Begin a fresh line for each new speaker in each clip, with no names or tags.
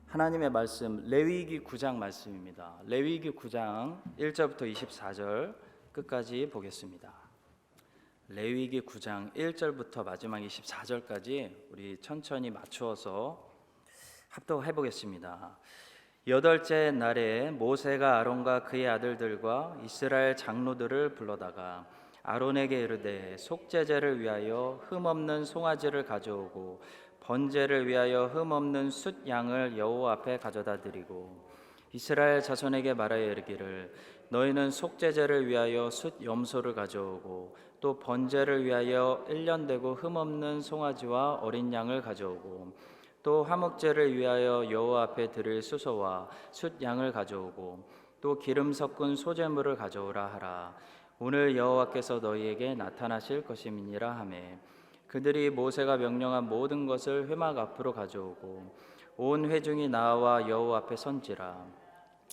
하나님의 말씀 레위기 9장 말씀입니다. 레위기 9장 1절부터 24절 끝까지 보겠습니다. 레위기 9장 1절부터 마지막 24절까지 우리 천천히 맞추어서 합독해 보겠습니다. 여덟째 날에 모세가 아론과 그의 아들들과 이스라엘 장로들을 불러다가 아론에게 이르되 속죄제를 위하여 흠없는 송아지를 가져오고 번제를 위하여 흠없는 숫 양을 여호와 앞에 가져다 드리고 이스라엘 자손에게 말하여 이르기를 너희는 속죄제를 위하여 숫 염소를 가져오고 또 번제를 위하여 1년 되고 흠없는 송아지와 어린 양을 가져오고 또 화목제를 위하여 여호와 앞에 드릴 수소와 숫 양을 가져오고 또 기름 섞은 소제물을 가져오라 하라. 오늘 여호와께서 너희에게 나타나실 것임이니라 하매 그들이 모세가 명령한 모든 것을 회막 앞으로 가져오고 온 회중이 나와 여호와 앞에 선지라.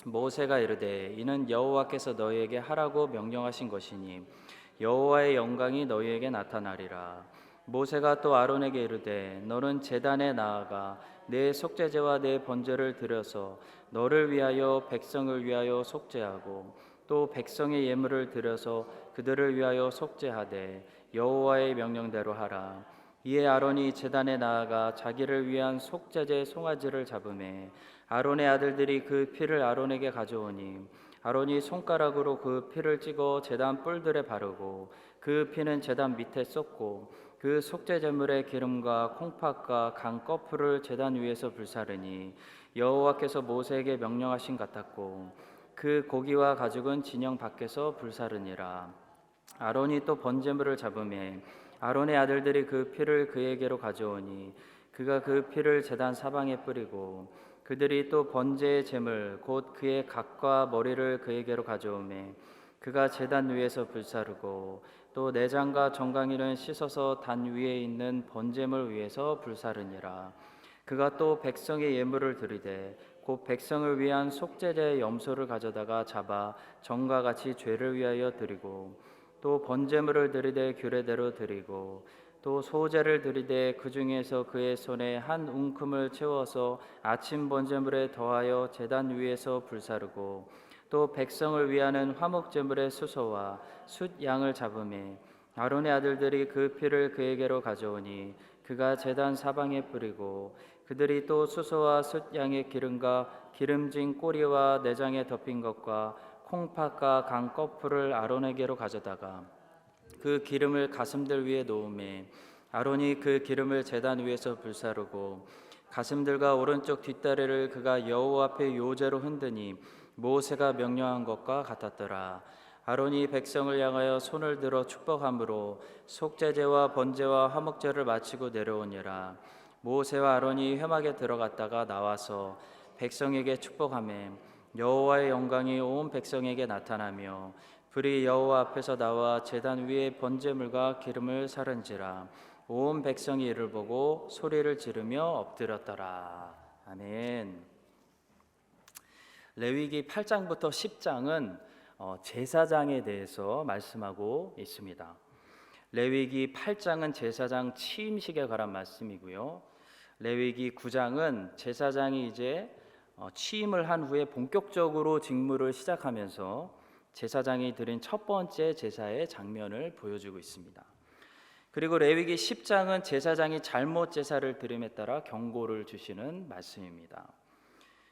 모세가 이르되 이는 여호와께서 너희에게 하라고 명령하신 것이니 여호와의 영광이 너희에게 나타나리라. 모세가 또 아론에게 이르되 너는 제단에 나아가 내 속죄제와 내 번제를 드려서 너를 위하여 백성을 위하여 속죄하고 또 백성의 예물을 드려서 그들을 위하여 속죄하되 여호와의 명령대로 하라. 이에 아론이 제단에 나아가 자기를 위한 속죄제 송아지를 잡으매 아론의 아들들이 그 피를 아론에게 가져오니 아론이 손가락으로 그 피를 찍어 제단 뿔들에 바르고 그 피는 제단 밑에 쏟고 그 속죄제물의 기름과 콩팥과 강 거풀을 제단 위에서 불사르니 여호와께서 모세에게 명령하신 같았고 그 고기와 가죽은 진영 밖에서 불사르니라. 아론이 또 번제물을 잡으매 아론의 아들들이 그 피를 그에게로 가져오니 그가 그 피를 제단 사방에 뿌리고 그들이 또 번제의 제물 곧 그의 각과 머리를 그에게로 가져오매 그가 제단 위에서 불사르고 또 내장과 정강이는 씻어서 단 위에 있는 번제물 위에서 불사르니라. 그가 또 백성의 예물을 드리되 곧 백성을 위한 속죄제의 염소를 가져다가 잡아 전과 같이 죄를 위하여 드리고 또 번제물을 드리되 규례대로 드리고 또 소제를 드리되 그 중에서 그의 손에 한 웅큼을 채워서 아침 번제물에 더하여 제단 위에서 불사르고 또 백성을 위하는 화목제물의 수소와 숫 양을 잡으매 아론의 아들들이 그 피를 그에게로 가져오니 그가 제단 사방에 뿌리고 그들이 또 수소와 숫 양의 기름과 기름진 꼬리와 내장에 덮인 것과 콩팥과 강 거풀을 아론에게로 가져다가 그 기름을 가슴들 위에 놓으매 아론이 그 기름을 제단 위에서 불사르고 가슴들과 오른쪽 뒷다리를 그가 여호와 앞에 요제로 흔드니 모세가 명령한 것과 같았더라. 아론이 백성을 향하여 손을 들어 축복함으로 속죄제와 번제와 화목제를 마치고 내려오니라. 모세와 아론이 회막에 들어갔다가 나와서 백성에게 축복하매 여호와의 영광이 온 백성에게 나타나며 불이 여호와 앞에서 나와 제단 위에 번제물과 기름을 사른지라. 온 백성이 이를 보고 소리를 지르며 엎드렸더라. 아멘. 레위기 8장부터 10장은 제사장에 대해서 말씀하고 있습니다. 레위기 8장은 제사장 취임식에 관한 말씀이고요. 레위기 9장은 제사장이 이제 취임을 한 후에 본격적으로 직무를 시작하면서 제사장이 드린 첫 번째 제사의 장면을 보여주고 있습니다. 그리고 레위기 10장은 제사장이 잘못 제사를 드림에 따라 경고를 주시는 말씀입니다.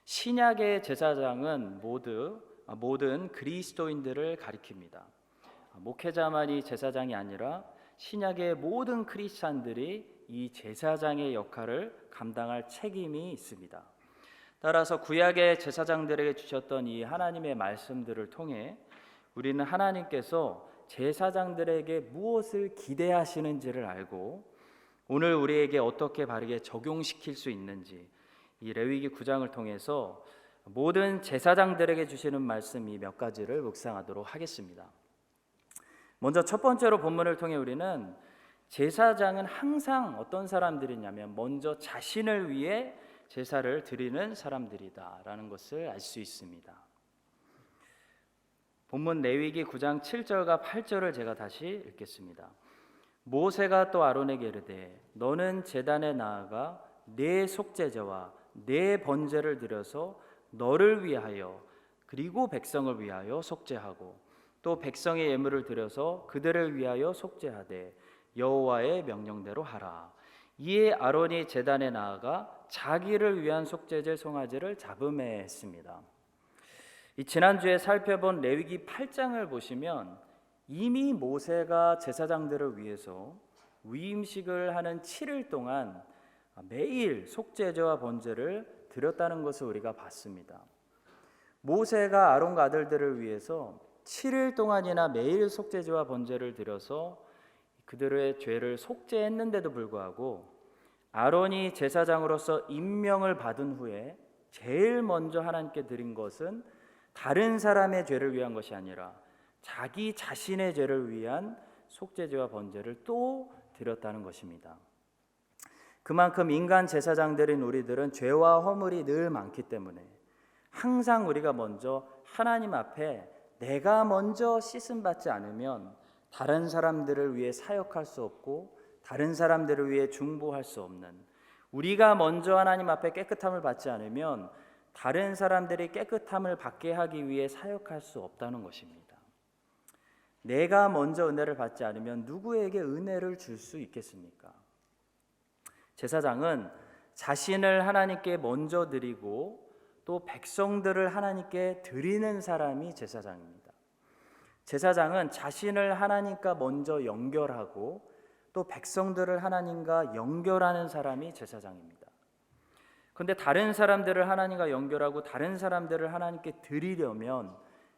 신약의 제사장은 모든 그리스도인들을 가리킵니다. 목회자만이 제사장이 아니라 신약의 모든 크리스찬들이 이 제사장의 역할을 감당할 책임이 있습니다. 따라서 구약의 제사장들에게 주셨던 이 하나님의 말씀들을 통해 우리는 하나님께서 제사장들에게 무엇을 기대하시는지를 알고 오늘 우리에게 어떻게 바르게 적용시킬 수 있는지 이 레위기 9장을 통해서 모든 제사장들에게 주시는 말씀이 몇 가지를 묵상하도록 하겠습니다. 먼저 첫 번째로 본문을 통해 우리는 제사장은 항상 어떤 사람들이냐면 먼저 자신을 위해 제사를 드리는 사람들이다라는 것을 알 수 있습니다. 본문 레위기 9장 7절과 8절을 제가 다시 읽겠습니다. 모세가 또 아론에게 이르되 너는 제단에 나아가 내 속죄제와 내 번제를 드려서 너를 위하여 그리고 백성을 위하여 속죄하고 또 백성의 예물을 드려서 그들을 위하여 속죄하되 여호와의 명령대로 하라. 이에 아론이 제단에 나아가 자기를 위한 속죄제 송아지를 잡음해 했습니다. 이 지난주에 살펴본 레위기 8장을 보시면 이미 모세가 제사장들을 위해서 위임식을 하는 7일 동안 매일 속죄제와 번제를 드렸다는 것을 우리가 봤습니다. 모세가 아론과 아들들을 위해서 7일 동안이나 매일 속죄제와 번제를 드려서 그들의 죄를 속죄했는데도 불구하고 아론이 제사장으로서 임명을 받은 후에 제일 먼저 하나님께 드린 것은 다른 사람의 죄를 위한 것이 아니라 자기 자신의 죄를 위한 속죄제와 번제를 또 드렸다는 것입니다. 그만큼 인간 제사장들인 우리들은 죄와 허물이 늘 많기 때문에 항상 우리가 먼저 하나님 앞에 내가 먼저 씻음받지 않으면 다른 사람들을 위해 사역할 수 없고 다른 사람들을 위해 중보할 수 없는, 우리가 먼저 하나님 앞에 깨끗함을 받지 않으면 다른 사람들이 깨끗함을 받게 하기 위해 사역할 수 없다는 것입니다. 내가 먼저 은혜를 받지 않으면 누구에게 은혜를 줄 수 있겠습니까? 제사장은 자신을 하나님께 먼저 드리고 또 백성들을 하나님께 드리는 사람이 제사장입니다. 제사장은 자신을 하나님과 먼저 연결하고 또 백성들을 하나님과 연결하는 사람이 제사장입니다. 그런데 다른 사람들을 하나님과 연결하고 다른 사람들을 하나님께 드리려면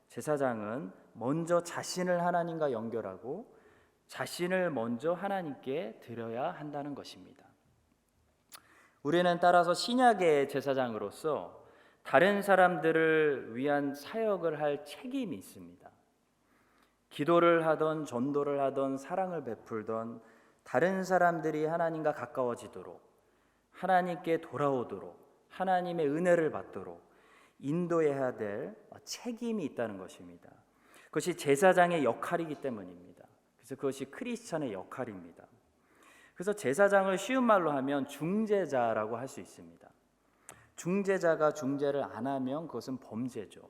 제사장은 먼저 자신을 하나님과 연결하고 자신을 먼저 하나님께 드려야 한다는 것입니다. 우리는 따라서 신약의 제사장으로서 다른 사람들을 위한 사역을 할 책임이 있습니다. 기도를 하던 전도를 하던 사랑을 베풀던 다른 사람들이 하나님과 가까워지도록 하나님께 돌아오도록 하나님의 은혜를 받도록 인도해야 될 책임이 있다는 것입니다. 그것이 제사장의 역할이기 때문입니다. 그래서 그것이 크리스천의 역할입니다. 그래서 제사장을 쉬운 말로 하면 중재자라고 할 수 있습니다. 중재자가 중재를 안 하면 그것은 범죄죠.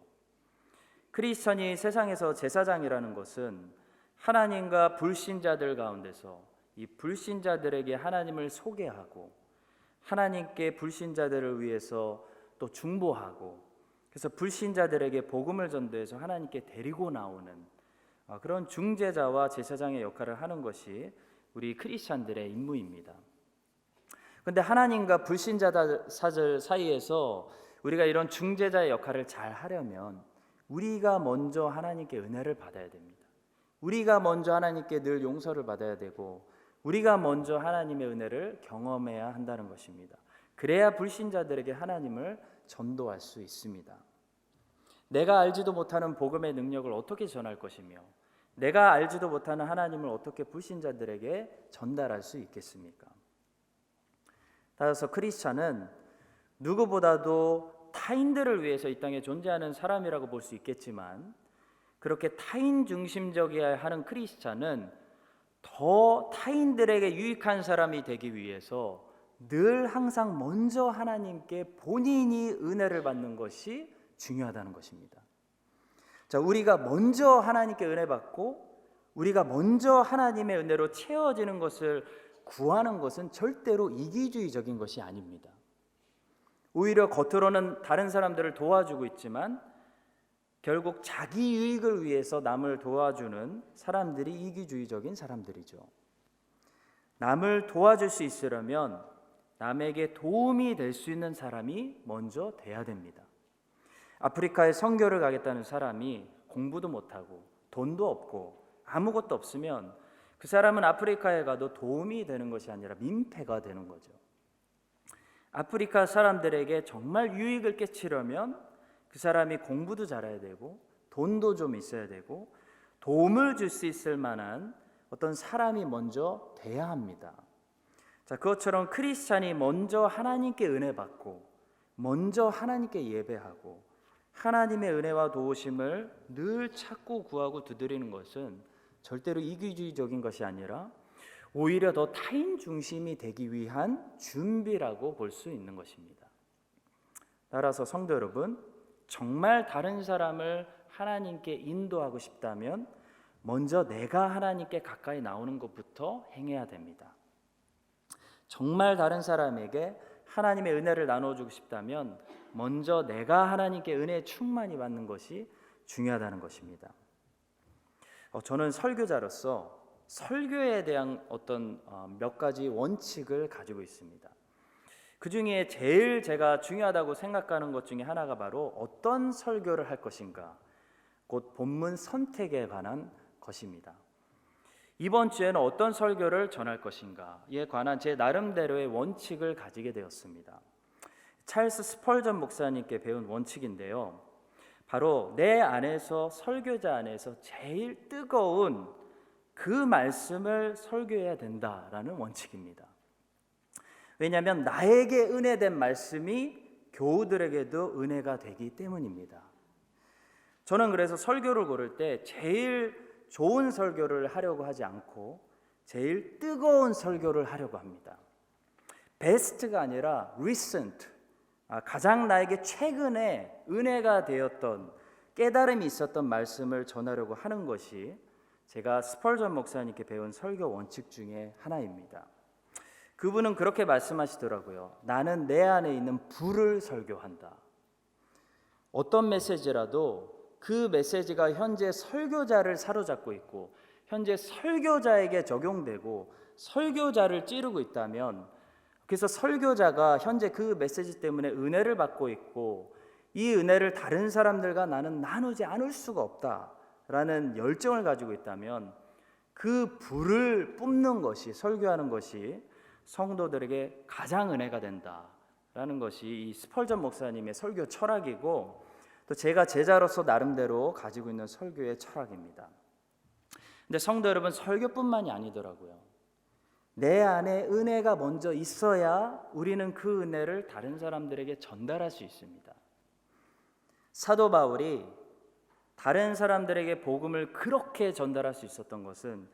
크리스천이 세상에서 제사장이라는 것은 하나님과 불신자들 가운데서 이 불신자들에게 하나님을 소개하고 하나님께 불신자들을 위해서 또 중보하고 그래서 불신자들에게 복음을 전도해서 하나님께 데리고 나오는 그런 중재자와 제사장의 역할을 하는 것이 우리 크리스천들의 임무입니다. 그런데 하나님과 불신자들 사이에서 우리가 이런 중재자의 역할을 잘 하려면 우리가 먼저 하나님께 은혜를 받아야 됩니다. 우리가 먼저 하나님께 늘 용서를 받아야 되고 우리가 먼저 하나님의 은혜를 경험해야 한다는 것입니다. 그래야 불신자들에게 하나님을 전도할 수 있습니다. 내가 알지도 못하는 복음의 능력을 어떻게 전할 것이며 내가 알지도 못하는 하나님을 어떻게 불신자들에게 전달할 수 있겠습니까? 따라서 크리스찬은 누구보다도 타인들을 위해서 이 땅에 존재하는 사람이라고 볼 수 있겠지만 그렇게 타인 중심적이어야 하는 크리스찬은 더 타인들에게 유익한 사람이 되기 위해서 늘 항상 먼저 하나님께 본인이 은혜를 받는 것이 중요하다는 것입니다. 자, 우리가 먼저 하나님께 은혜 받고 우리가 먼저 하나님의 은혜로 채워지는 것을 구하는 것은 절대로 이기주의적인 것이 아닙니다. 오히려 겉으로는 다른 사람들을 도와주고 있지만 결국 자기 유익을 위해서 남을 도와주는 사람들이 이기주의적인 사람들이죠. 남을 도와줄 수 있으려면 남에게 도움이 될 수 있는 사람이 먼저 돼야 됩니다. 아프리카에 선교를 가겠다는 사람이 공부도 못하고 돈도 없고 아무것도 없으면 그 사람은 아프리카에 가도 도움이 되는 것이 아니라 민폐가 되는 거죠. 아프리카 사람들에게 정말 유익을 끼치려면 그 사람이 공부도 잘해야 되고 돈도 좀 있어야 되고 도움을 줄 수 있을 만한 어떤 사람이 먼저 돼야 합니다. 자, 그것처럼 크리스찬이 먼저 하나님께 은혜 받고 먼저 하나님께 예배하고 하나님의 은혜와 도우심을 늘 찾고 구하고 두드리는 것은 절대로 이기주의적인 것이 아니라 오히려 더 타인 중심이 되기 위한 준비라고 볼 수 있는 것입니다. 따라서 성도 여러분, 정말 다른 사람을 하나님께 인도하고 싶다면 먼저 내가 하나님께 가까이 나오는 것부터 행해야 됩니다. 정말 다른 사람에게 하나님의 은혜를 나눠주고 싶다면 먼저 내가 하나님께 은혜에 충만히 받는 것이 중요하다는 것입니다. 저는 설교자로서 설교에 대한 어떤 몇 가지 원칙을 가지고 있습니다. 그 중에 제일 제가 중요하다고 생각하는 것 중에 하나가 바로 어떤 설교를 할 것인가, 곧 본문 선택에 관한 것입니다. 이번 주에는 어떤 설교를 전할 것인가에 관한 제 나름대로의 원칙을 가지게 되었습니다. 찰스 스펄전 목사님께 배운 원칙인데요, 바로 내 안에서, 설교자 안에서 제일 뜨거운 그 말씀을 설교해야 된다라는 원칙입니다. 왜냐하면 나에게 은혜된 말씀이 교우들에게도 은혜가 되기 때문입니다. 저는 그래서 설교를 고를 때 제일 좋은 설교를 하려고 하지 않고 제일 뜨거운 설교를 하려고 합니다. 베스트가 아니라 recent, 가장 나에게 최근에 은혜가 되었던, 깨달음이 있었던 말씀을 전하려고 하는 것이 제가 스펄전 목사님께 배운 설교 원칙 중에 하나입니다. 그분은 그렇게 말씀하시더라고요. 나는 내 안에 있는 불을 설교한다. 어떤 메시지라도 그 메시지가 현재 설교자를 사로잡고 있고 현재 설교자에게 적용되고 설교자를 찌르고 있다면, 그래서 설교자가 현재 그 메시지 때문에 은혜를 받고 있고 이 은혜를 다른 사람들과 나는 나누지 않을 수가 없다라는 열정을 가지고 있다면 그 불을 뿜는 것이, 설교하는 것이 성도들에게 가장 은혜가 된다라는 것이 이 스펄전 목사님의 설교 철학이고, 또 제가 제자로서 나름대로 가지고 있는 설교의 철학입니다. 근데 성도 여러분, 설교뿐만이 아니더라고요. 내 안에 은혜가 먼저 있어야 우리는 그 은혜를 다른 사람들에게 전달할 수 있습니다. 사도 바울이 다른 사람들에게 복음을 그렇게 전달할 수 있었던 것은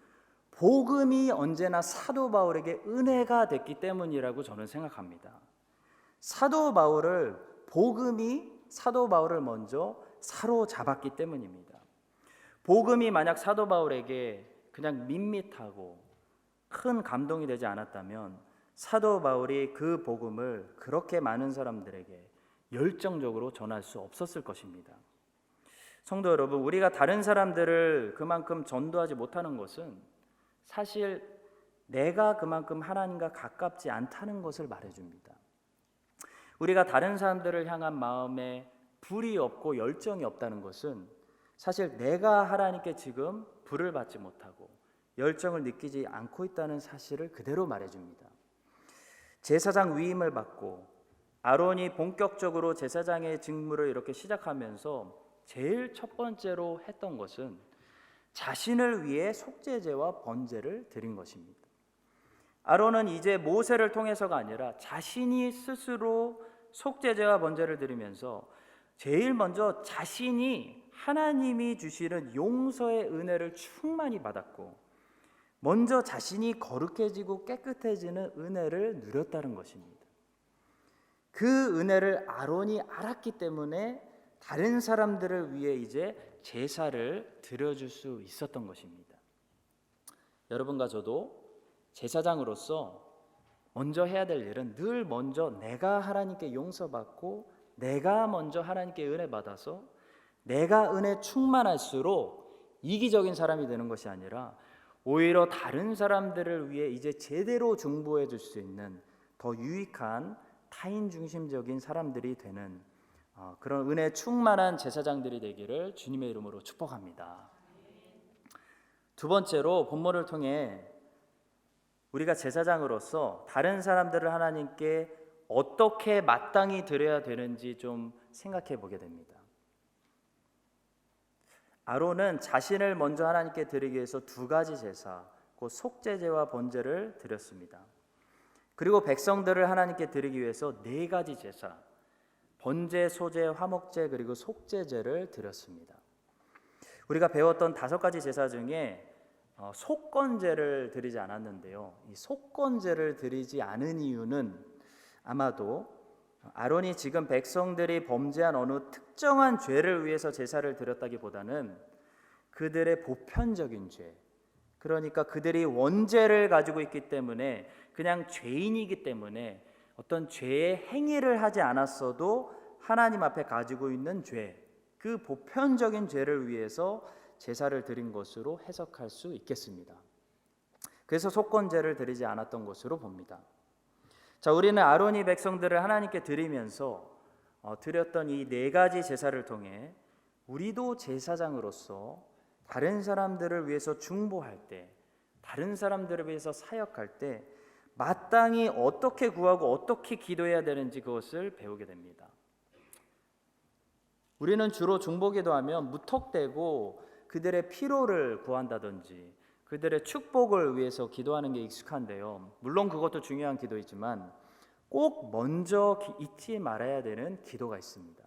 복음이 언제나 사도 바울에게 은혜가 됐기 때문이라고 저는 생각합니다. 사도 바울을, 복음이 사도 바울을 먼저 사로잡았기 때문입니다. 복음이 만약 사도 바울에게 그냥 밋밋하고 큰 감동이 되지 않았다면 사도 바울이 그 복음을 그렇게 많은 사람들에게 열정적으로 전할 수 없었을 것입니다. 성도 여러분, 우리가 다른 사람들을 그만큼 전도하지 못하는 것은 사실 내가 그만큼 하나님과 가깝지 않다는 것을 말해줍니다. 우리가 다른 사람들을 향한 마음에 불이 없고 열정이 없다는 것은 사실 내가 하나님께 지금 불을 받지 못하고 열정을 느끼지 않고 있다는 사실을 그대로 말해줍니다. 제사장 위임을 받고 아론이 본격적으로 제사장의 직무를 이렇게 시작하면서 제일 첫 번째로 했던 것은 자신을 위해 속죄제와 번제를 드린 것입니다. 아론은 이제 모세를 통해서가 아니라 자신이 스스로 속죄제와 번제를 드리면서 제일 먼저 자신이 하나님이 주시는 용서의 은혜를 충만히 받았고 먼저 자신이 거룩해지고 깨끗해지는 은혜를 누렸다는 것입니다. 그 은혜를 아론이 알았기 때문에 다른 사람들을 위해 이제 제사를 드려줄 수 있었던 것입니다. 여러분과 저도 제사장으로서 먼저 해야 될 일은 늘 먼저 내가 하나님께 용서받고 내가 먼저 하나님께 은혜 받아서 내가 은혜 충만할수록 이기적인 사람이 되는 것이 아니라 오히려 다른 사람들을 위해 이제 제대로 중보해 줄 수 있는 더 유익한 타인 중심적인 사람들이 되는 그런 은혜 충만한 제사장들이 되기를 주님의 이름으로 축복합니다. 두 번째로 본문을 통해 우리가 제사장으로서 다른 사람들을 하나님께 어떻게 마땅히 드려야 되는지 좀 생각해 보게 됩니다. 아론은 자신을 먼저 하나님께 드리기 위해서 두 가지 제사, 곧 속죄제와 번제를 드렸습니다. 그리고 백성들을 하나님께 드리기 위해서 네 가지 제사, 번제, 소제, 화목제 그리고 속죄제를 드렸습니다. 우리가 배웠던 다섯 가지 제사 중에 속건제를 드리지 않았는데요. 이 속건제를 드리지 않은 이유는 아마도 아론이 지금 백성들이 범죄한 어느 특정한 죄를 위해서 제사를 드렸다기보다는 그들의 보편적인 죄, 그러니까 그들이 원죄를 가지고 있기 때문에, 그냥 죄인이기 때문에 어떤 죄의 행위를 하지 않았어도 하나님 앞에 가지고 있는 죄, 그 보편적인 죄를 위해서 제사를 드린 것으로 해석할 수 있겠습니다. 그래서 속건제를 드리지 않았던 것으로 봅니다. 자, 우리는 아론이 백성들을 하나님께 드리면서 드렸던 이 네 가지 제사를 통해 우리도 제사장으로서 다른 사람들을 위해서 중보할 때, 다른 사람들을 위해서 사역할 때 마땅히 어떻게 구하고 어떻게 기도해야 되는지 그것을 배우게 됩니다. 우리는 주로 중보기도하면 무턱대고 그들의 피로를 구한다든지 그들의 축복을 위해서 기도하는 게 익숙한데요. 물론 그것도 중요한 기도이지만 꼭 먼저 잊지 말아야 되는 기도가 있습니다.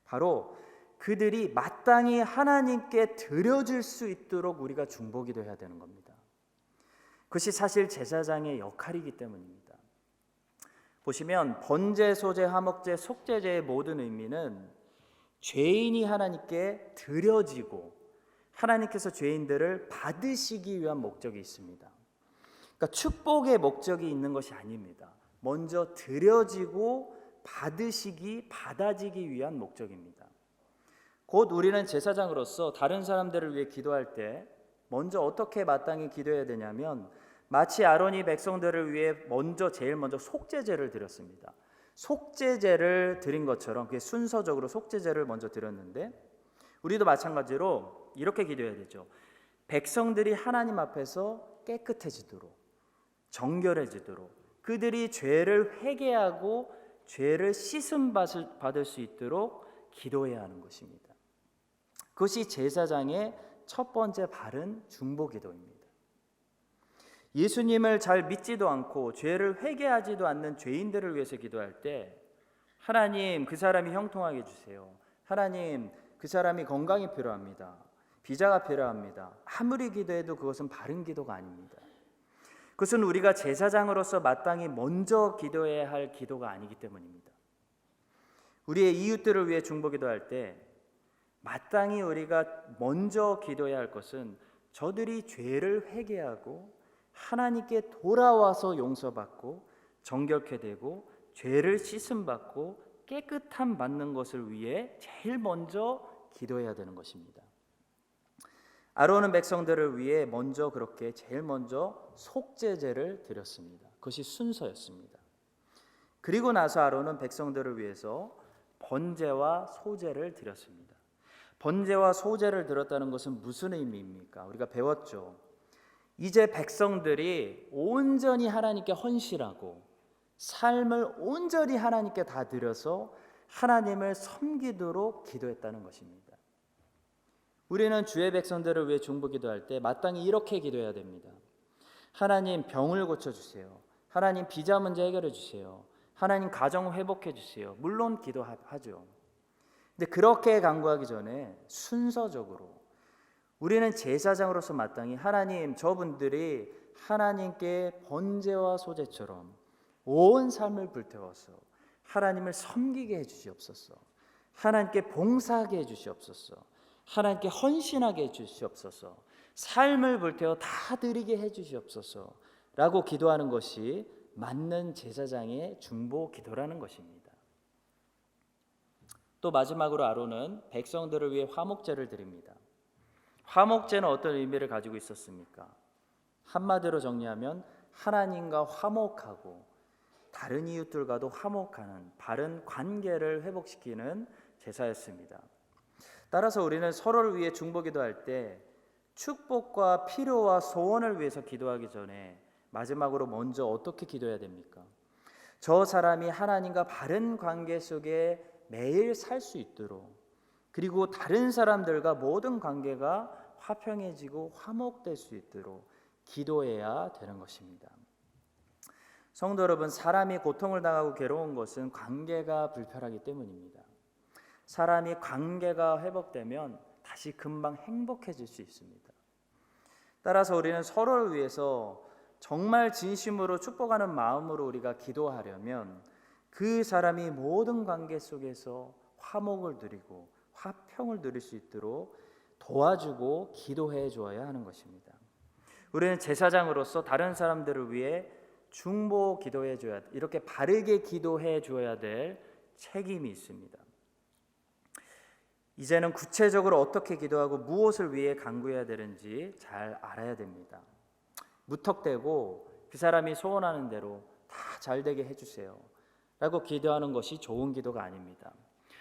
바로 그들이 마땅히 하나님께 드려질 수 있도록 우리가 중보기도해야 되는 겁니다. 그것이 사실 제사장의 역할이기 때문입니다. 보시면 번제, 소제, 화목제, 속제제의 모든 의미는 죄인이 하나님께 드려지고 하나님께서 죄인들을 받으시기 위한 목적이 있습니다. 그러니까 축복의 목적이 있는 것이 아닙니다. 먼저 드려지고 받아지기 위한 목적입니다. 곧 우리는 제사장으로서 다른 사람들을 위해 기도할 때 먼저 어떻게 마땅히 기도해야 되냐면, 마치 아론이 백성들을 위해 제일 먼저 속죄제를 드렸습니다. 속죄제를 드린 것처럼 그게 순서적으로 속죄제를 먼저 드렸는데, 우리도 마찬가지로 이렇게 기도해야 되죠. 백성들이 하나님 앞에서 깨끗해지도록, 정결해지도록, 그들이 죄를 회개하고 죄를 씻음 받을 수 있도록 기도해야 하는 것입니다. 그것이 제사장의 첫 번째 바른 중보기도입니다. 예수님을 잘 믿지도 않고 죄를 회개하지도 않는 죄인들을 위해서 기도할 때, 하나님 그 사람이 형통하게 해주세요, 하나님 그 사람이 건강이 필요합니다, 비자가 필요합니다, 아무리 기도해도 그것은 바른 기도가 아닙니다. 그것은 우리가 제사장으로서 마땅히 먼저 기도해야 할 기도가 아니기 때문입니다. 우리의 이웃들을 위해 중보기도할 때 마땅히 우리가 먼저 기도해야 할 것은 저들이 죄를 회개하고 하나님께 돌아와서 용서받고 정결케 되고 죄를 씻음받고 깨끗함 받는 것을 위해 제일 먼저 기도해야 되는 것입니다. 아론은 백성들을 위해 그렇게 제일 먼저 속죄제를 드렸습니다. 그것이 순서였습니다. 그리고 나서 아론은 백성들을 위해서 번제와 소제를 드렸습니다. 번제와 소제를 드렸다는 것은 무슨 의미입니까? 우리가 배웠죠. 이제 백성들이 온전히 하나님께 헌신하고 삶을 온전히 하나님께 다 드려서 하나님을 섬기도록 기도했다는 것입니다. 우리는 주의 백성들을 위해 중보기도할 때 마땅히 이렇게 기도해야 됩니다. 하나님 병을 고쳐주세요, 하나님 비자 문제 해결해 주세요, 하나님 가정 회복해 주세요. 물론 기도하죠. 근데 그렇게 간구하기 전에 순서적으로 우리는 제사장으로서 마땅히 하나님, 저분들이 하나님께 번제와 소제처럼 온 삶을 불태워서 하나님을 섬기게 해주시옵소서, 하나님께 봉사하게 해주시옵소서, 하나님께 헌신하게 해주시옵소서, 삶을 불태워 다 드리게 해주시옵소서 라고 기도하는 것이 맞는 제사장의 중보 기도라는 것입니다. 또 마지막으로 아론은 백성들을 위해 화목제를 드립니다. 화목제는 어떤 의미를 가지고 있었습니까? 한마디로 정리하면 하나님과 화목하고 다른 이웃들과도 화목하는 바른 관계를 회복시키는 제사였습니다. 따라서 우리는 서로를 위해 중보기도할 때 축복과 필요와 소원을 위해서 기도하기 전에 마지막으로 먼저 어떻게 기도해야 됩니까? 저 사람이 하나님과 바른 관계 속에 매일 살 수 있도록, 그리고 다른 사람들과 모든 관계가 화평해지고 화목될 수 있도록 기도해야 되는 것입니다. 성도 여러분, 사람이 고통을 당하고 괴로운 것은 관계가 불편하기 때문입니다. 사람이 관계가 회복되면 다시 금방 행복해질 수 있습니다. 따라서 우리는 서로를 위해서 정말 진심으로 축복하는 마음으로 우리가 기도하려면 그 사람이 모든 관계 속에서 화목을 누리고 화평을 누릴 수 있도록 도와주고 기도해 주어야 하는 것입니다. 우리는 제사장으로서 다른 사람들을 위해 중보 기도해 줘야, 이렇게 바르게 기도해 줘야 될 책임이 있습니다. 이제는 구체적으로 어떻게 기도하고 무엇을 위해 간구해야 되는지 잘 알아야 됩니다. 무턱대고 그 사람이 소원하는 대로 다 잘되게 해주세요 라고 기도하는 것이 좋은 기도가 아닙니다.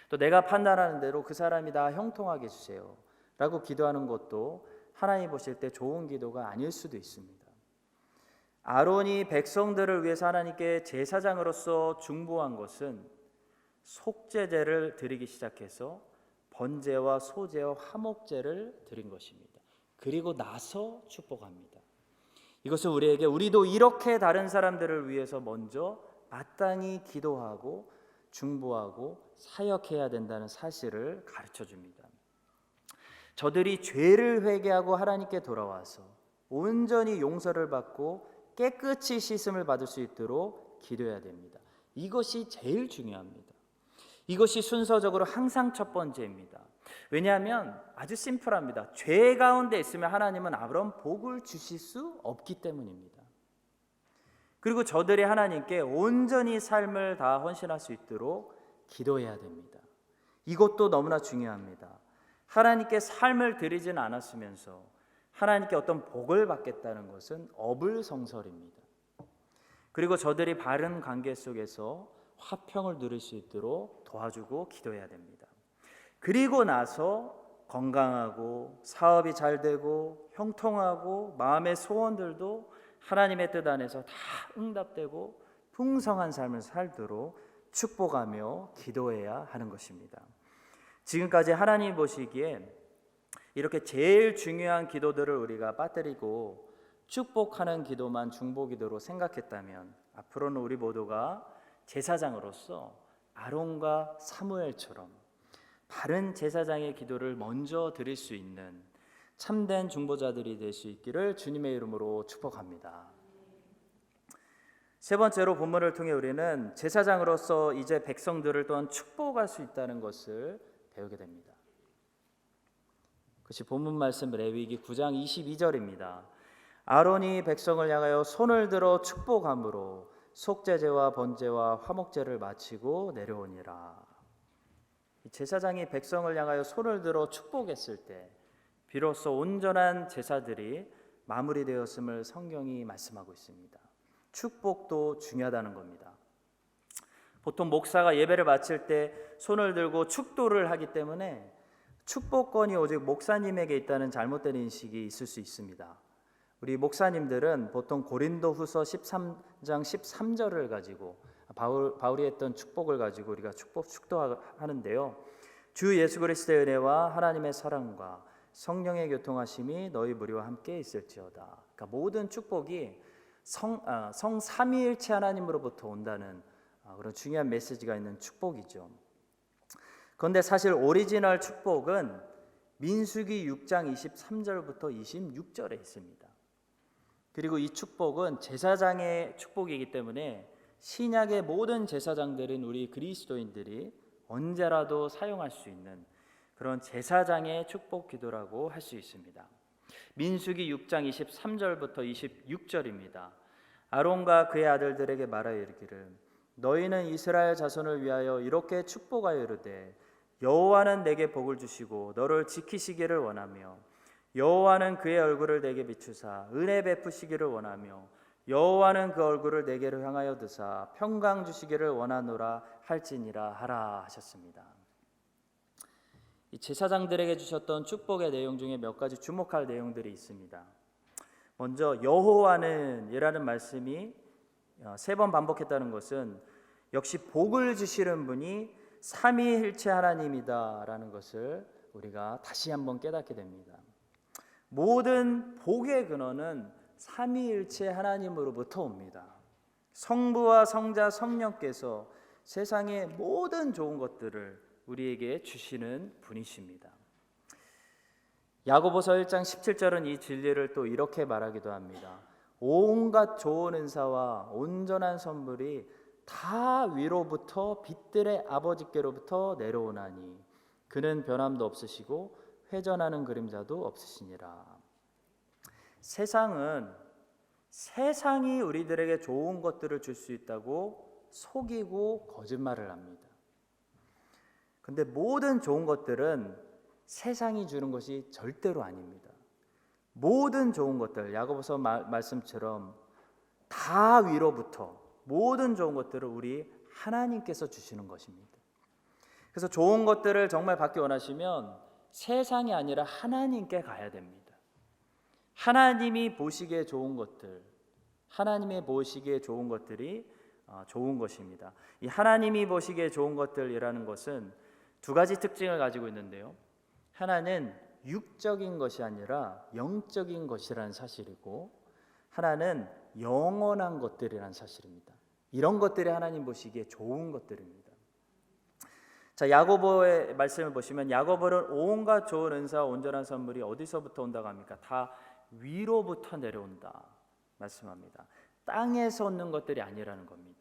또 내가 판단하는 대로 그 사람이 다 형통하게 해주세요 라고 기도하는 것도 하나님 보실 때 좋은 기도가 아닐 수도 있습니다. 아론이 백성들을 위해서 하나님께 제사장으로서 중보한 것은 속죄제를 드리기 시작해서 번제와 소제와 화목제를 드린 것입니다. 그리고 나서 축복합니다. 이것은 우리에게 우리도 이렇게 다른 사람들을 위해서 먼저 마땅히 기도하고 중보하고 사역해야 된다는 사실을 가르쳐 줍니다. 저들이 죄를 회개하고 하나님께 돌아와서 온전히 용서를 받고 깨끗이 씻음을 받을 수 있도록 기도해야 됩니다. 이것이 제일 중요합니다. 이것이 순서적으로 항상 첫 번째입니다. 왜냐하면 아주 심플합니다. 죄 가운데 있으면 하나님은 아무런 복을 주실 수 없기 때문입니다. 그리고 저들이 하나님께 온전히 삶을 다 헌신할 수 있도록 기도해야 됩니다. 이것도 너무나 중요합니다. 하나님께 삶을 드리진 않았으면서 하나님께 어떤 복을 받겠다는 것은 어불성설입니다. 그리고 저들이 바른 관계 속에서 화평을 누릴 수 있도록 도와주고 기도해야 됩니다. 그리고 나서 건강하고 사업이 잘 되고 형통하고 마음의 소원들도 하나님의 뜻 안에서 다 응답되고 풍성한 삶을 살도록 축복하며 기도해야 하는 것입니다. 지금까지 하나님 보시기에 이렇게 제일 중요한 기도들을 우리가 빠뜨리고 축복하는 기도만 중보기도로 생각했다면 앞으로는 우리 모두가 제사장으로서 아론과 사무엘처럼 바른 제사장의 기도를 먼저 드릴 수 있는 참된 중보자들이 될 수 있기를 주님의 이름으로 축복합니다. 세 번째로 본문을 통해 우리는 제사장으로서 이제 백성들을 또한 축복할 수 있다는 것을 배우게 됩니다. 그것이 본문 말씀 레위기 9장 22절입니다. 아론이 백성을 향하여 손을 들어 축복함으로 속죄제와 번제와 화목제를 마치고 내려오니라. 제사장이 백성을 향하여 손을 들어 축복했을 때 비로소 온전한 제사들이 마무리되었음을 성경이 말씀하고 있습니다. 축복도 중요하다는 겁니다. 보통 목사가 예배를 마칠 때 손을 들고 축도를 하기 때문에 축복권이 오직 목사님에게 있다는 잘못된 인식이 있을 수 있습니다. 우리 목사님들은 보통 고린도후서 13장 13절을 가지고 바울이 했던 축복을 가지고 우리가 축도하는데요. 주 예수 그리스도의 은혜와 하나님의 사랑과 성령의 교통하심이 너희 무리와 함께 있을지어다. 그러니까 모든 축복이 성 삼위일체 하나님으로부터 온다는 그런 중요한 메시지가 있는 축복이죠. 그런데 사실 오리지널 축복은 민수기 6장 23절부터 26절에 있습니다. 그리고 이 축복은 제사장의 축복이기 때문에 신약의 모든 제사장들인 우리 그리스도인들이 언제라도 사용할 수 있는 그런 제사장의 축복 기도라고 할 수 있습니다. 민수기 6장 23절부터 26절입니다. 아론과 그의 아들들에게 말하여 이르기를 너희는 이스라엘 자손을 위하여 이렇게 축복하여 이르되 여호와는 내게 복을 주시고 너를 지키시기를 원하며 여호와는 그의 얼굴을 내게 비추사 은혜 베푸시기를 원하며 여호와는 그 얼굴을 내게로 향하여 드사 평강 주시기를 원하노라 할지니라 하라 하셨습니다. 이 제사장들에게 주셨던 축복의 내용 중에 몇 가지 주목할 내용들이 있습니다. 먼저 여호와는 이라는 말씀이 3번 반복했다는 것은 역시 복을 주시는 분이 삼위일체 하나님이다라는 것을 우리가 다시 한번 깨닫게 됩니다. 모든 복의 근원은 삼위일체 하나님으로부터 옵니다. 성부와 성자 성령께서 세상의 모든 좋은 것들을 우리에게 주시는 분이십니다. 야고보서 1장 17절은 이 진리를 또 이렇게 말하기도 합니다. 온갖 좋은 은사와 온전한 선물이 다 위로부터 빛들의 아버지께로부터 내려오나니 그는 변함도 없으시고 회전하는 그림자도 없으시니라. 세상이 우리들에게 좋은 것들을 줄 수 있다고 속이고 거짓말을 합니다. 근데 모든 좋은 것들은 세상이 주는 것이 절대로 아닙니다. 모든 좋은 것들, 야고보서 말씀처럼 다 위로부터 모든 좋은 것들을 우리 하나님께서 주시는 것입니다. 그래서 좋은 것들을 정말 받기 원하시면 세상이 아니라 하나님께 가야 됩니다. 하나님이 보시기에 좋은 것들, 하나님이 보시기에 좋은 것들이 좋은 것입니다. 이 하나님이 보시기에 좋은 것들이라는 것은 두 가지 특징을 가지고 있는데요. 하나는 육적인 것이 아니라 영적인 것이라는 사실이고, 하나는 영원한 것들이라는 사실입니다. 이런 것들이 하나님 보시기에 좋은 것들입니다. 자, 야고보의 말씀을 보시면 야고보는 온갖 좋은 은사와 온전한 선물이 어디서부터 온다고 합니까? 다 위로부터 내려온다 말씀합니다. 땅에서 얻는 것들이 아니라는 겁니다.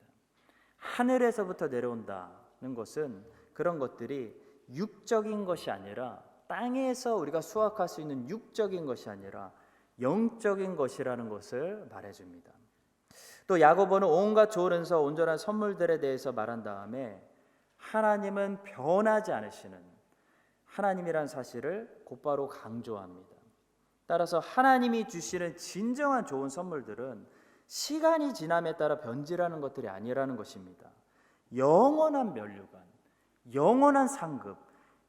하늘에서부터 내려온다는 것은 그런 것들이 육적인 것이 아니라, 땅에서 우리가 수확할 수 있는 육적인 것이 아니라 영적인 것이라는 것을 말해줍니다. 또 야고보는 온갖 좋은 은사, 온전한 선물들에 대해서 말한 다음에 하나님은 변하지 않으시는 하나님이란 사실을 곧바로 강조합니다. 따라서 하나님이 주시는 진정한 좋은 선물들은 시간이 지남에 따라 변질하는 것들이 아니라는 것입니다. 영원한 면류관, 영원한 상급,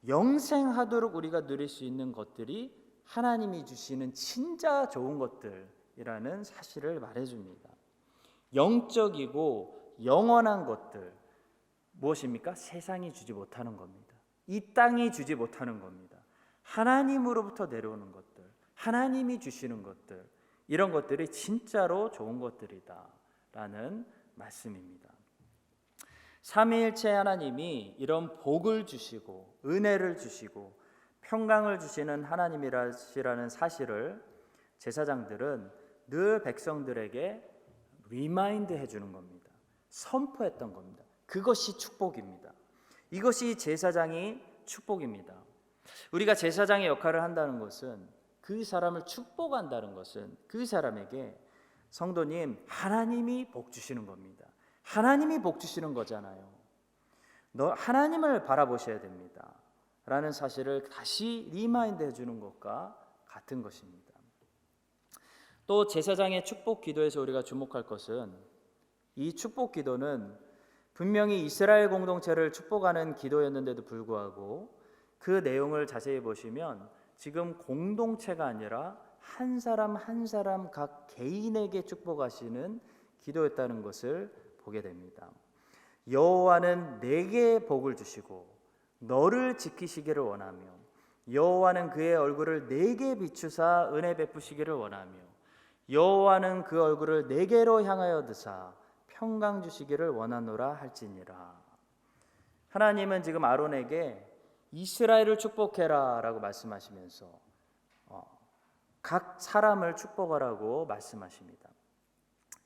영생하도록 우리가 누릴 수 있는 것들이 하나님이 주시는 진짜 좋은 것들이라는 사실을 말해줍니다. 영적이고 영원한 것들, 무엇입니까? 세상이 주지 못하는 겁니다. 이 땅이 주지 못하는 겁니다. 하나님으로부터 내려오는 것들, 하나님이 주시는 것들, 이런 것들이 진짜로 좋은 것들이다라는 말씀입니다. 삼위일체 하나님이 이런 복을 주시고 은혜를 주시고 평강을 주시는 하나님이라는 사실을 제사장들은 늘 백성들에게 리마인드 해주는 겁니다. 선포했던 겁니다. 그것이 축복입니다. 이것이 제사장이 축복입니다. 우리가 제사장의 역할을 한다는 것은, 그 사람을 축복한다는 것은 그 사람에게 성도님, 하나님이 복 주시는 겁니다. 하나님이 복 주시는 거잖아요. 너 하나님을 바라보셔야 됩니다 라는 사실을 다시 리마인드 해주는 것과 같은 것입니다. 또 제사장의 축복 기도에서 우리가 주목할 것은, 이 축복 기도는 분명히 이스라엘 공동체를 축복하는 기도였는데도 불구하고 그 내용을 자세히 보시면 지금 공동체가 아니라 한 사람 한 사람 각 개인에게 축복하시는 기도였다는 것을 보게 됩니다. 여호와는 내게 복을 주시고 너를 지키시기를 원하며, 여호와는 그의 얼굴을 내게 비추사 은혜 베푸시기를 원하며, 여호와는 그 얼굴을 내게로 향하여 드사 평강 주시기를 원하노라 할지니라. 하나님은 지금 아론에게 이스라엘을 축복해라 라고 말씀하시면서 각 사람을 축복하라고 말씀하십니다.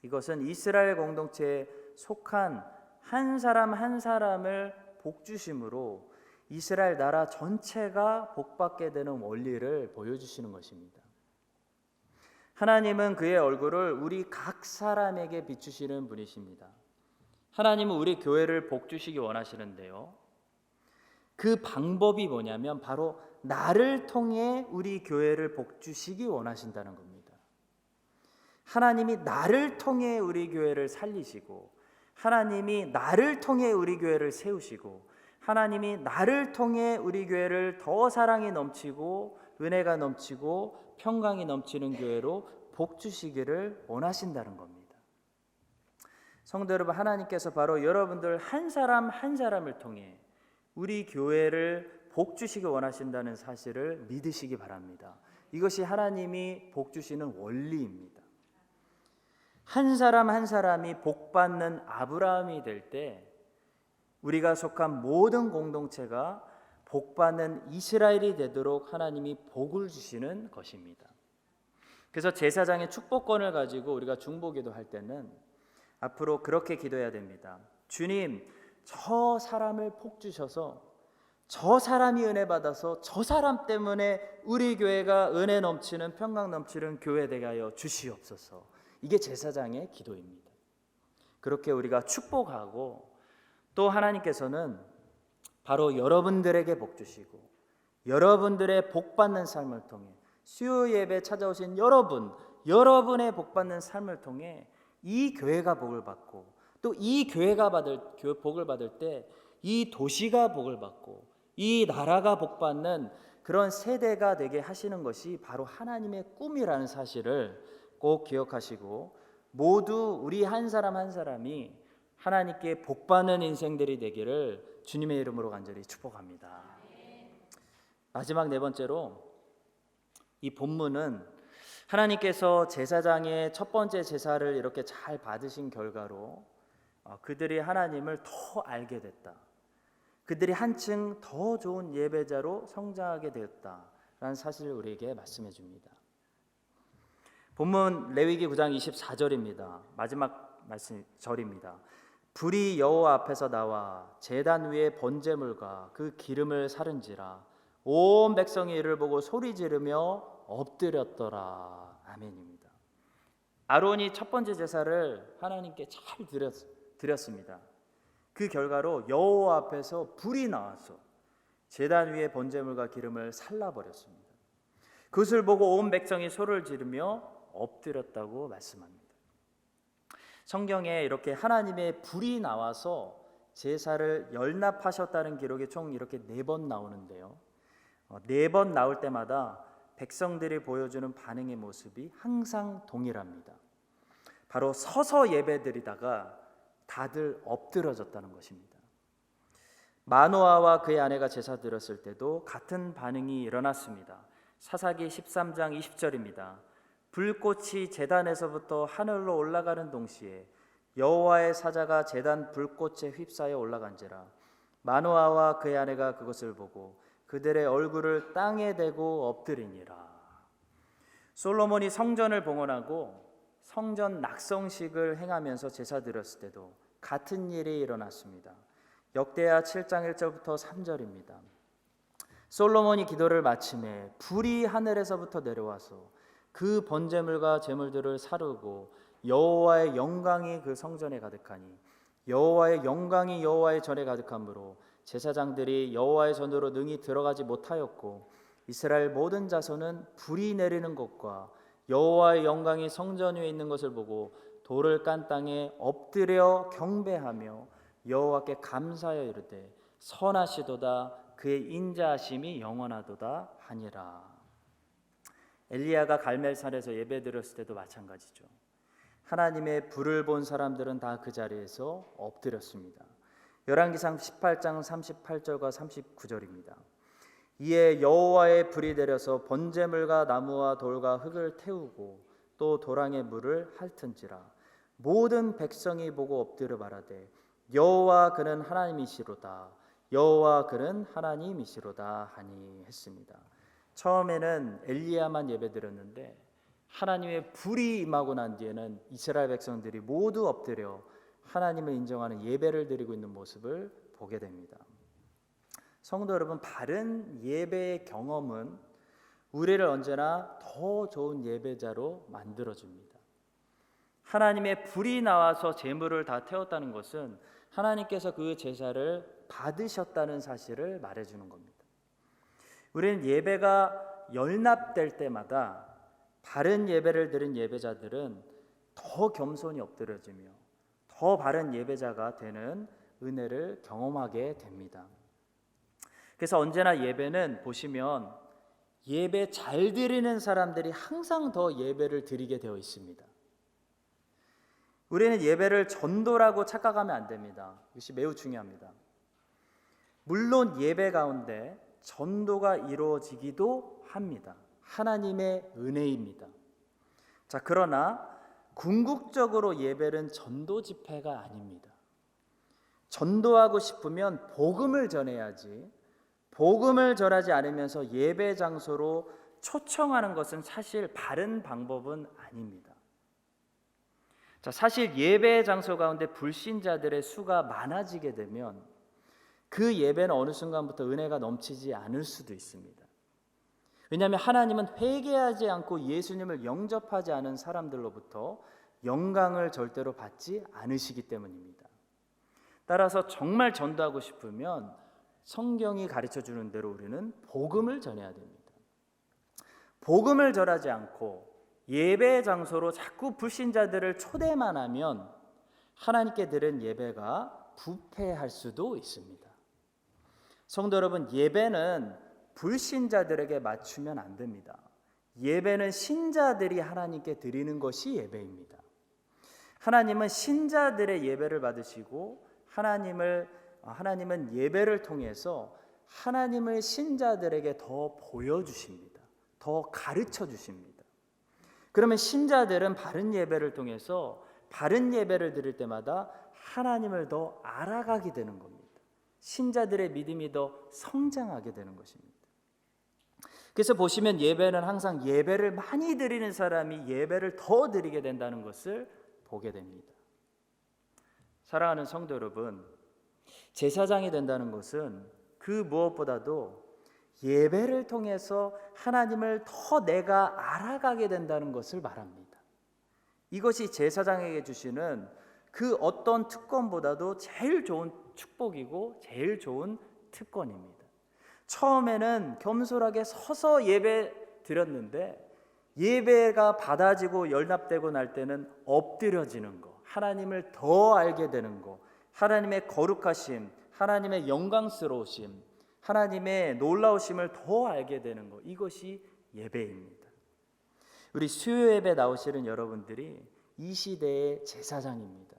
이것은 이스라엘 공동체에 속한 한 사람 한 사람을 복주심으로 이스라엘 나라 전체가 복받게 되는 원리를 보여주시는 것입니다. 하나님은 그의 얼굴을 우리 각 사람에게 비추시는 분이십니다. 하나님은 우리 교회를 복주시기 원하시는데요, 그 방법이 뭐냐면 바로 나를 통해 우리 교회를 복주시기 원하신다는 겁니다. 하나님이 나를 통해 우리 교회를 살리시고, 하나님이 나를 통해 우리 교회를 세우시고, 하나님이 나를 통해 우리 교회를 더 사랑이 넘치고 은혜가 넘치고 평강이 넘치는 교회로 복주시기를 원하신다는 겁니다. 성도 여러분, 하나님께서 바로 여러분들 한 사람 한 사람을 통해 우리 교회를 복주시기 원하신다는 사실을 믿으시기 바랍니다. 이것이 하나님이 복주시는 원리입니다. 한 사람 한 사람이 복받는 아브라함이 될 때 우리가 속한 모든 공동체가 복받는 이스라엘이 되도록 하나님이 복을 주시는 것입니다. 그래서 제사장의 축복권을 가지고 우리가 중보기도 할 때는 앞으로 그렇게 기도해야 됩니다. 주님, 저 사람을 복 주셔서 저 사람이 은혜 받아서 저 사람 때문에 우리 교회가 은혜 넘치는 평강 넘치는 교회 되게 하여 주시옵소서. 이게 제사장의 기도입니다. 그렇게 우리가 축복하고 또 하나님께서는 바로 여러분들에게 복 주시고 여러분들의 복 받는 삶을 통해 수요 예배 찾아오신 여러분의 복 받는 삶을 통해 이 교회가 복을 받고 또 이 교회가 복을 받을 때 이 도시가 복을 받고 이 나라가 복 받는 그런 세대가 되게 하시는 것이 바로 하나님의 꿈이라는 사실을 꼭 기억하시고 모두 우리 한 사람 한 사람이 하나님께 복 받는 인생들이 되기를 주님의 이름으로 간절히 축복합니다. 마지막 네 번째로 이 본문은 하나님께서 제사장의 첫 번째 제사를 이렇게 잘 받으신 결과로 그들이 하나님을 더 알게 됐다. 그들이 한층 더 좋은 예배자로 성장하게 되었다라는 사실을 우리에게 말씀해 줍니다. 본문 레위기 9장 24절입니다. 마지막 말씀 절입니다. 불이 여호와 앞에서 나와 제단 위에 번제물과 그 기름을 사른지라 온 백성이 이를 보고 소리 지르며 엎드렸더라. 아멘입니다. 아론이 첫 번째 제사를 하나님께 잘 드렸습니다. 그 결과로 여호와 앞에서 불이 나와서 제단 위에 번제물과 기름을 살라버렸습니다. 그것을 보고 온 백성이 소리를 지르며 엎드렸다고 말씀합니다. 성경에 이렇게 하나님의 불이 나와서 제사를 열납하셨다는 기록이 총 이렇게 4번 나오는데요. 4번 나올 때마다 백성들이 보여주는 반응의 모습이 항상 동일합니다. 바로 서서 예배드리다가 다들 엎드러졌다는 것입니다. 마노아와 그의 아내가 제사 드렸을 때도 같은 반응이 일어났습니다. 사사기 13장 20절입니다. 불꽃이 제단에서부터 하늘로 올라가는 동시에 여호와의 사자가 제단 불꽃에 휩싸여 올라간지라 마노아와 그의 아내가 그것을 보고 그들의 얼굴을 땅에 대고 엎드리니라. 솔로몬이 성전을 봉헌하고 성전 낙성식을 행하면서 제사 드렸을 때도 같은 일이 일어났습니다. 역대하 7장 1절부터 3절입니다. 솔로몬이 기도를 마침에 불이 하늘에서부터 내려와서 그 번제물과 제물들을 사르고 여호와의 영광이 그 성전에 가득하니 여호와의 영광이 여호와의 전에 가득함으로 제사장들이 여호와의 전으로 능히 들어가지 못하였고 이스라엘 모든 자손은 불이 내리는 것과 여호와의 영광이 성전 위에 있는 것을 보고 돌을 깐 땅에 엎드려 경배하며 여호와께 감사하여 이르되 선하시도다 그의 인자하심이 영원하도다 하니라. 엘리야가 갈멜산에서 예배드렸을 때도 마찬가지죠. 하나님의 불을 본 사람들은 다 그 자리에서 엎드렸습니다. 열왕기상 18장 38절과 39절입니다. 이에 여호와의 불이 내려서 번제물과 나무와 돌과 흙을 태우고 또 도랑의 물을 핥은지라 모든 백성이 보고 엎드려 말하되 여호와 그는 하나님이시로다 여호와 그는 하나님이시로다 하니 했습니다. 처음에는 엘리야만 예배드렸는데 하나님의 불이 임하고 난 뒤에는 이스라엘 백성들이 모두 엎드려 하나님을 인정하는 예배를 드리고 있는 모습을 보게 됩니다. 성도 여러분, 바른 예배의 경험은 우리를 언제나 더 좋은 예배자로 만들어줍니다. 하나님의 불이 나와서 제물을 다 태웠다는 것은 하나님께서 그 제사를 받으셨다는 사실을 말해주는 겁니다. 우리는 예배가 열납될 때마다 바른 예배를 드린 예배자들은 더 겸손히 엎드려지며 더 바른 예배자가 되는 은혜를 경험하게 됩니다. 그래서 언제나 예배는 보시면 예배 잘 드리는 사람들이 항상 더 예배를 드리게 되어 있습니다. 우리는 예배를 전도라고 착각하면 안 됩니다. 이것이 매우 중요합니다. 물론 예배 가운데 전도가 이루어지기도 합니다. 하나님의 은혜입니다. 자, 그러나 궁극적으로 예배는 전도 집회가 아닙니다. 전도하고 싶으면 복음을 전해야지, 복음을 전하지 않으면서 예배 장소로 초청하는 것은 사실 바른 방법은 아닙니다. 자, 사실 예배 장소 가운데 불신자들의 수가 많아지게 되면 그 예배는 어느 순간부터 은혜가 넘치지 않을 수도 있습니다. 왜냐하면 하나님은 회개하지 않고 예수님을 영접하지 않은 사람들로부터 영광을 절대로 받지 않으시기 때문입니다. 따라서 정말 전도하고 싶으면 성경이 가르쳐주는 대로 우리는 복음을 전해야 됩니다. 복음을 전하지 않고 예배 장소로 자꾸 불신자들을 초대만 하면 하나님께 드린 예배가 부패할 수도 있습니다. 성도 여러분, 예배는 불신자들에게 맞추면 안 됩니다. 예배는 신자들이 하나님께 드리는 것이 예배입니다. 하나님은 신자들의 예배를 받으시고 하나님은 예배를 통해서 하나님을 신자들에게 더 보여주십니다. 더 가르쳐 주십니다. 그러면 신자들은 바른 예배를 통해서 바른 예배를 드릴 때마다 하나님을 더 알아가게 되는 겁니다. 신자들의 믿음이 더 성장하게 되는 것입니다. 그래서 보시면 예배는 항상 예배를 많이 드리는 사람이 예배를 더 드리게 된다는 것을 보게 됩니다. 사랑하는 성도 여러분, 제사장이 된다는 것은 그 무엇보다도 예배를 통해서 하나님을 더 내가 알아가게 된다는 것을 말합니다. 이것이 제사장에게 주시는 그 어떤 특권보다도 제일 좋은 축복이고 제일 좋은 특권입니다. 처음에는 겸손하게 서서 예배 드렸는데 예배가 받아지고 연합되고 날 때는 엎드려지는 거, 하나님을 더 알게 되는 거, 하나님의 거룩하심, 하나님의 영광스러우심, 하나님의 놀라우심을 더 알게 되는 것, 이것이 예배입니다. 우리 수요 예배 나오시는 여러분들이 이 시대의 제사장입니다.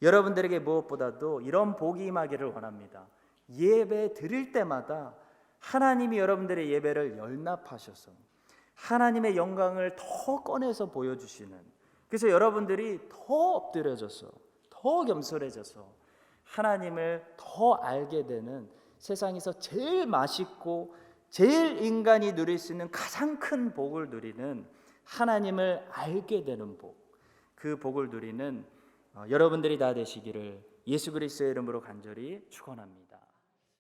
여러분들에게 무엇보다도 이런 복이 임하기를 원합니다. 예배 드릴 때마다 하나님이 여러분들의 예배를 연합하셔서 하나님의 영광을 더 꺼내서 보여주시는, 그래서 여러분들이 더 엎드려져서 더 겸손해져서 하나님을 더 알게 되는, 세상에서 제일 맛있고 제일 인간이 누릴 수 있는 가장 큰 복을 누리는 하나님을 알게 되는 복, 그 복을 누리는 여러분들이 다 되시기를 예수 그리스도의 이름으로 간절히 축원합니다.